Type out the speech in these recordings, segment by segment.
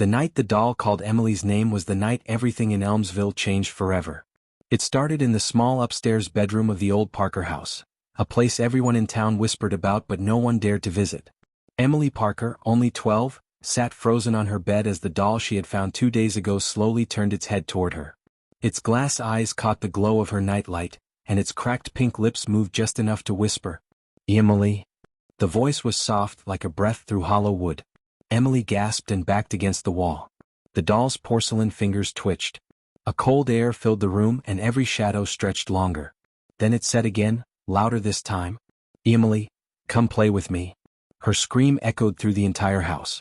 The night the doll called Emily's name was the night everything in Elmsville changed forever. It started in the small upstairs bedroom of the old Parker house, a place everyone in town whispered about but no one dared to visit. Emily Parker, only 12, sat frozen on her bed as the doll she had found 2 days ago slowly turned its head toward her. Its glass eyes caught the glow of her nightlight, and its cracked pink lips moved just enough to whisper, "Emily." The voice was soft like a breath through hollow wood. Emily gasped and backed against the wall. The doll's porcelain fingers twitched. A cold air filled the room and every shadow stretched longer. Then it said again, louder this time, "Emily, come play with me." Her scream echoed through the entire house.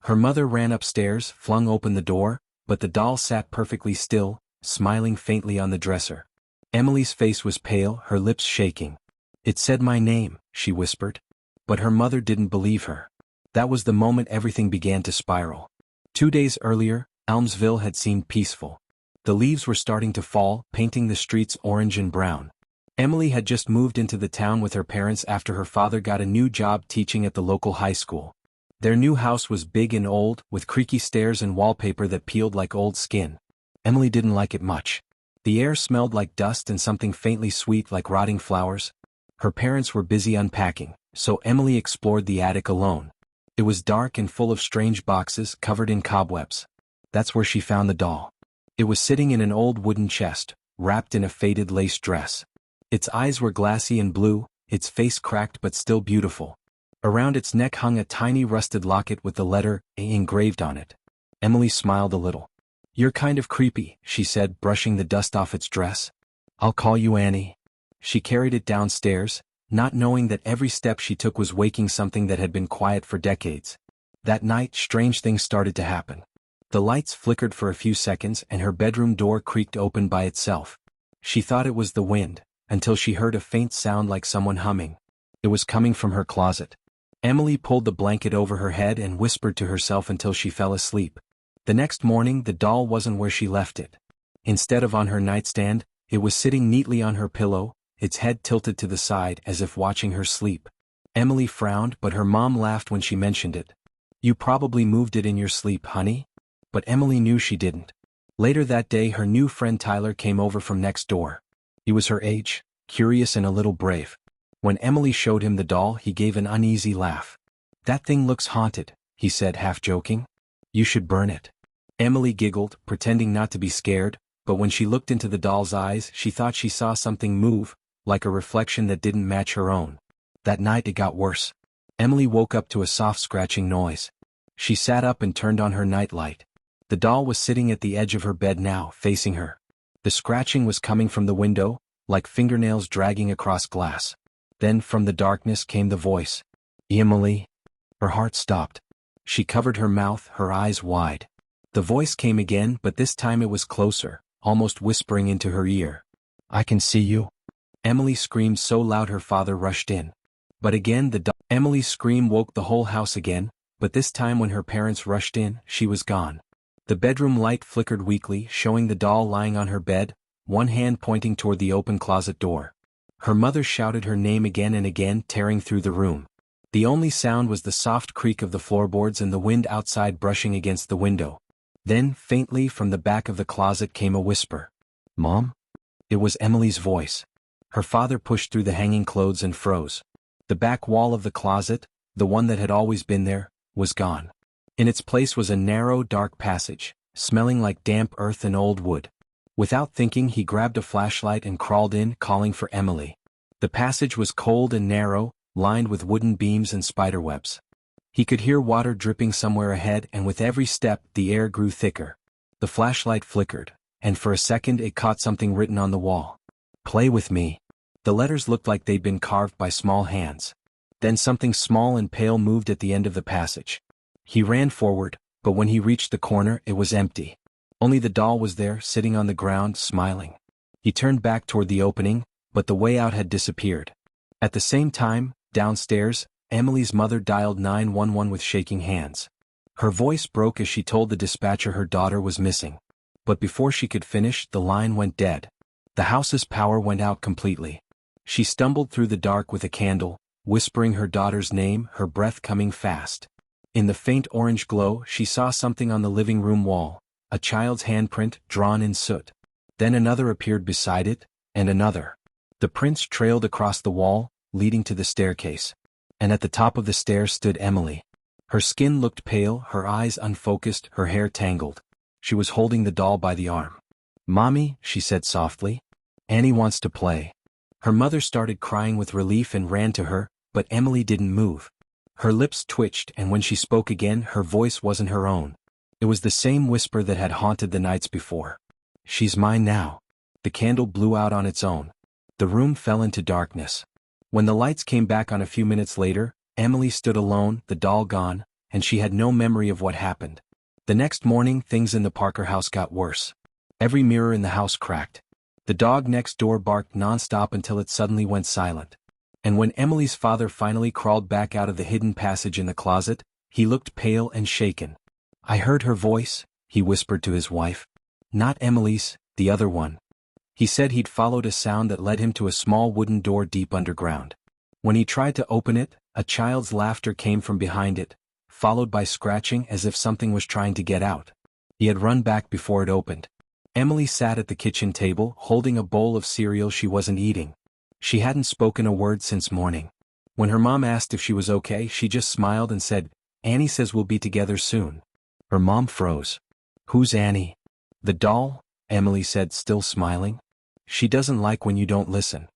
Her mother ran upstairs, flung open the door, but the doll sat perfectly still, smiling faintly on the dresser. Emily's face was pale, her lips shaking. "It said my name," she whispered. But her mother didn't believe her. That was the moment everything began to spiral. 2 days earlier, Elmsville had seemed peaceful. The leaves were starting to fall, painting the streets orange and brown. Emily had just moved into the town with her parents after her father got a new job teaching at the local high school. Their new house was big and old, with creaky stairs and wallpaper that peeled like old skin. Emily didn't like it much. The air smelled like dust and something faintly sweet like rotting flowers. Her parents were busy unpacking, so Emily explored the attic alone. It was dark and full of strange boxes covered in cobwebs. That's where she found the doll. It was sitting in an old wooden chest, wrapped in a faded lace dress. Its eyes were glassy and blue, its face cracked but still beautiful. Around its neck hung a tiny rusted locket with the letter A engraved on it. Emily smiled a little. "You're kind of creepy," she said, brushing the dust off its dress. "I'll call you Annie." She carried it downstairs, not knowing that every step she took was waking something that had been quiet for decades. That night, strange things started to happen. The lights flickered for a few seconds and her bedroom door creaked open by itself. She thought it was the wind, until she heard a faint sound like someone humming. It was coming from her closet. Emily pulled the blanket over her head and whispered to herself until she fell asleep. The next morning, the doll wasn't where she left it. Instead of on her nightstand, it was sitting neatly on her pillow, its head tilted to the side as if watching her sleep. Emily frowned, but her mom laughed when she mentioned it. "You probably moved it in your sleep, honey." But Emily knew she didn't. Later that day, her new friend Tyler came over from next door. He was her age, curious and a little brave. When Emily showed him the doll, he gave an uneasy laugh. "That thing looks haunted," he said, half joking. "You should burn it." Emily giggled, pretending not to be scared, but when she looked into the doll's eyes, she thought she saw something move, like a reflection that didn't match her own. That night it got worse. Emily woke up to a soft scratching noise. She sat up and turned on her nightlight. The doll was sitting at the edge of her bed now, facing her. The scratching was coming from the window, like fingernails dragging across glass. Then from the darkness came the voice. "Emily." Her heart stopped. She covered her mouth, her eyes wide. The voice came again, but this time it was closer, almost whispering into her ear. "I can see you." Emily screamed so loud her father rushed in. But again Emily's scream woke the whole house again, but this time when her parents rushed in, she was gone. The bedroom light flickered weakly, showing the doll lying on her bed, one hand pointing toward the open closet door. Her mother shouted her name again and again, tearing through the room. The only sound was the soft creak of the floorboards and the wind outside brushing against the window. Then, faintly from the back of the closet came a whisper. "Mom?" It was Emily's voice. Her father pushed through the hanging clothes and froze. The back wall of the closet, the one that had always been there, was gone. In its place was a narrow, dark passage, smelling like damp earth and old wood. Without thinking, he grabbed a flashlight and crawled in, calling for Emily. The passage was cold and narrow, lined with wooden beams and spiderwebs. He could hear water dripping somewhere ahead, and with every step, the air grew thicker. The flashlight flickered, and for a second it caught something written on the wall. "Play with me." The letters looked like they'd been carved by small hands. Then something small and pale moved at the end of the passage. He ran forward, but when he reached the corner, it was empty. Only the doll was there, sitting on the ground, smiling. He turned back toward the opening, but the way out had disappeared. At the same time, downstairs, Emily's mother dialed 911 with shaking hands. Her voice broke as she told the dispatcher her daughter was missing. But before she could finish, the line went dead. The house's power went out completely. She stumbled through the dark with a candle, whispering her daughter's name, her breath coming fast. In the faint orange glow, she saw something on the living room wall, a child's handprint drawn in soot. Then another appeared beside it, and another. The prints trailed across the wall, leading to the staircase. And at the top of the stairs stood Emily. Her skin looked pale, her eyes unfocused, her hair tangled. She was holding the doll by the arm. "Mommy," she said softly. "Annie wants to play." Her mother started crying with relief and ran to her, but Emily didn't move. Her lips twitched, and when she spoke again, her voice wasn't her own. It was the same whisper that had haunted the nights before. "She's mine now." The candle blew out on its own. The room fell into darkness. When the lights came back on a few minutes later, Emily stood alone, the doll gone, and she had no memory of what happened. The next morning, things in the Parker house got worse. Every mirror in the house cracked. The dog next door barked nonstop until it suddenly went silent. And when Emily's father finally crawled back out of the hidden passage in the closet, he looked pale and shaken. "I heard her voice," he whispered to his wife. "Not Emily's, the other one." He said he'd followed a sound that led him to a small wooden door deep underground. When he tried to open it, a child's laughter came from behind it, followed by scratching as if something was trying to get out. He had run back before it opened. Emily sat at the kitchen table, holding a bowl of cereal she wasn't eating. She hadn't spoken a word since morning. When her mom asked if she was okay, she just smiled and said, "Annie says we'll be together soon." Her mom froze. "Who's Annie?" "The doll," Emily said, still smiling. "She doesn't like when you don't listen."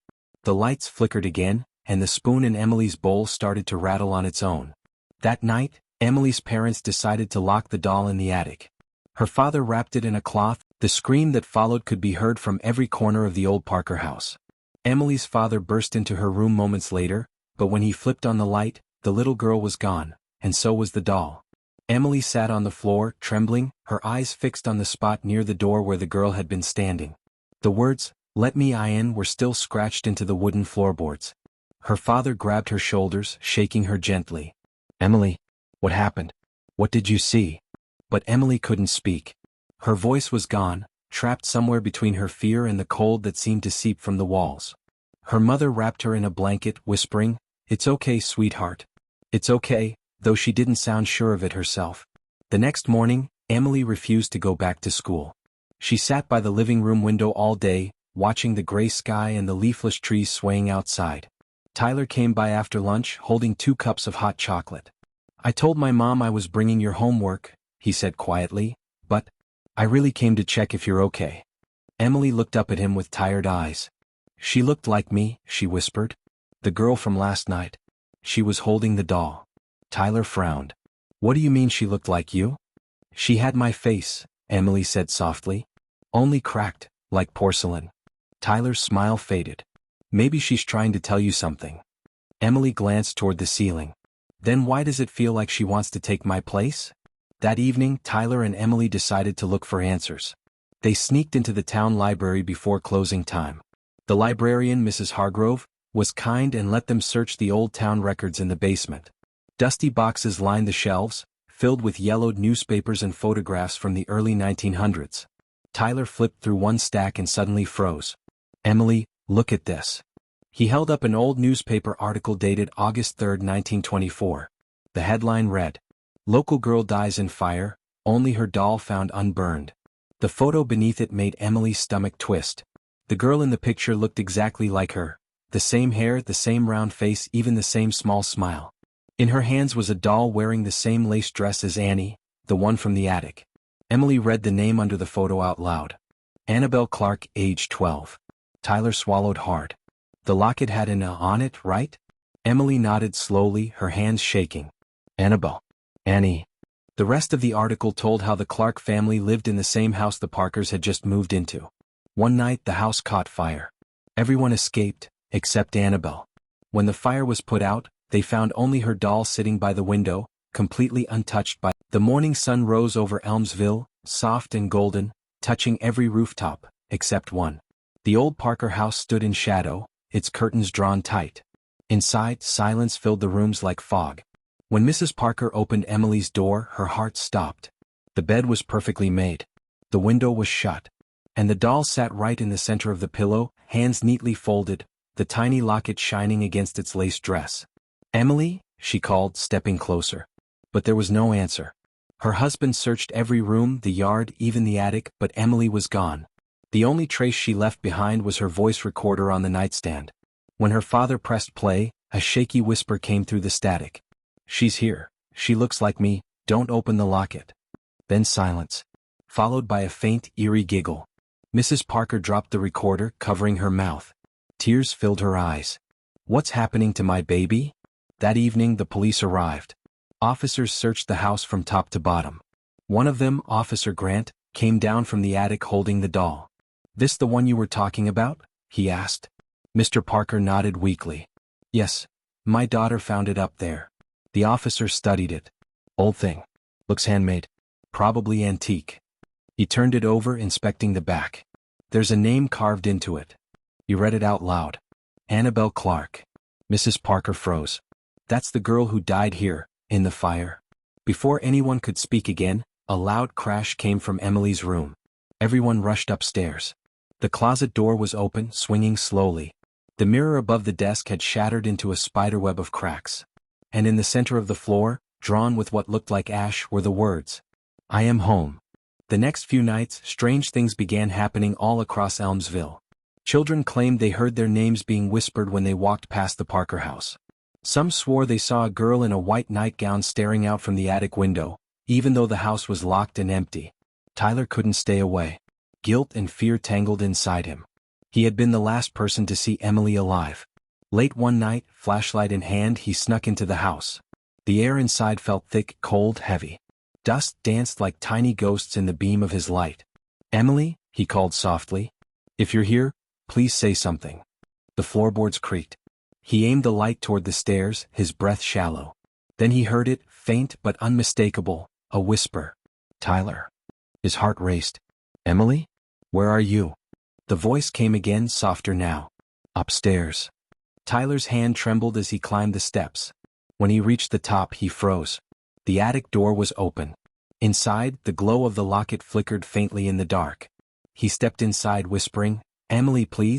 The lights flickered again, and the spoon in Emily's bowl started to rattle on its own. That night, Emily's parents decided to lock the doll in the attic. Her father wrapped it in a cloth. The scream that followed could be heard from every corner of the old Parker house. Emily's father burst into her room moments later, but when he flipped on the light, the little girl was gone, and so was the doll. Emily sat on the floor, trembling, her eyes fixed on the spot near the door where the girl had been standing. The words, "Let me in," were still scratched into the wooden floorboards. Her father grabbed her shoulders, shaking her gently. "Emily, what happened? What did you see?" But Emily couldn't speak. Her voice was gone, trapped somewhere between her fear and the cold that seemed to seep from the walls. Her mother wrapped her in a blanket, whispering, "It's okay, sweetheart. It's okay," though she didn't sound sure of it herself. The next morning, Emily refused to go back to school. She sat by the living room window all day, watching the gray sky and the leafless trees swaying outside. Tyler came by after lunch, holding 2 cups of hot chocolate. "I told my mom I was bringing your homework," he said quietly, "but I really came to check if you're okay." Emily looked up at him with tired eyes. "She looked like me," she whispered. "The girl from last night." She was holding the doll. Tyler frowned. "What do you mean she looked like you?" "She had my face," Emily said softly. "Only cracked, like porcelain." Tyler's smile faded. "Maybe she's trying to tell you something." Emily glanced toward the ceiling. "Then why does it feel like she wants to take my place?" That evening, Tyler and Emily decided to look for answers. They sneaked into the town library before closing time. The librarian, Mrs. Hargrove, was kind and let them search the old town records in the basement. Dusty boxes lined the shelves, filled with yellowed newspapers and photographs from the early 1900s. Tyler flipped through one stack and suddenly froze. "Emily, look at this." He held up an old newspaper article dated August 3, 1924. The headline read, "Local girl dies in fire, only her doll found unburned." The photo beneath it made Emily's stomach twist. The girl in the picture looked exactly like her. The same hair, the same round face, even the same small smile. In her hands was a doll wearing the same lace dress as Annie, the one from the attic. Emily read the name under the photo out loud. Annabelle Clarke, age 12. Tyler swallowed hard. "The locket had an on it, right?" Emily nodded slowly, her hands shaking. "Annabelle. Annie." The rest of the article told how the Clarke family lived in the same house the Parkers had just moved into. One night the house caught fire. Everyone escaped, except Annabelle. When the fire was put out, they found only her doll sitting by the window, completely untouched by. The morning sun rose over Elmsville, soft and golden, touching every rooftop, except one. The old Parker house stood in shadow, its curtains drawn tight. Inside, silence filled the rooms like fog. When Mrs. Parker opened Emily's door, her heart stopped. The bed was perfectly made. The window was shut. And the doll sat right in the center of the pillow, hands neatly folded, the tiny locket shining against its lace dress. "Emily," she called, stepping closer. but there was no answer. Her husband searched every room, the yard, even the attic, but Emily was gone. The only trace she left behind was her voice recorder on the nightstand. When her father pressed play, a shaky whisper came through the static. "She's here. She looks like me. Don't open the locket." Then silence, followed by a faint, eerie giggle. Mrs. Parker dropped the recorder, covering her mouth. Tears filled her eyes. "What's happening to my baby?" That evening the police arrived. Officers searched the house from top to bottom. One of them, Officer Grant, came down from the attic holding the doll. "This the one you were talking about?" he asked. Mr. Parker nodded weakly. "Yes, my daughter found it up there." The officer studied it. "Old thing. Looks handmade. Probably antique." He turned it over, inspecting the back. "There's a name carved into it." He read it out loud. "Annabelle Clarke." Mrs. Parker froze. "That's the girl who died here, in the fire." Before anyone could speak again, a loud crash came from Emily's room. Everyone rushed upstairs. The closet door was open, swinging slowly. The mirror above the desk had shattered into a spiderweb of cracks. And in the center of the floor, drawn with what looked like ash, were the words, "I am home." The next few nights, strange things began happening all across Elmsville. Children claimed they heard their names being whispered when they walked past the Parker house. Some swore they saw a girl in a white nightgown staring out from the attic window, even though the house was locked and empty. Tyler couldn't stay away. Guilt and fear tangled inside him. He had been the last person to see Emily alive. Late one night, flashlight in hand, he snuck into the house. The air inside felt thick, cold, heavy. Dust danced like tiny ghosts in the beam of his light. "Emily," he called softly. "If you're here, please say something." The floorboards creaked. He aimed the light toward the stairs, his breath shallow. Then he heard it, faint but unmistakable, a whisper. "Tyler." His heart raced. "Emily? Where are you?" The voice came again, softer now. "Upstairs." Tyler's hand trembled as he climbed the steps. When he reached the top, he froze. The attic door was open. Inside, the glow of the locket flickered faintly in the dark. He stepped inside, whispering, "Emily, please."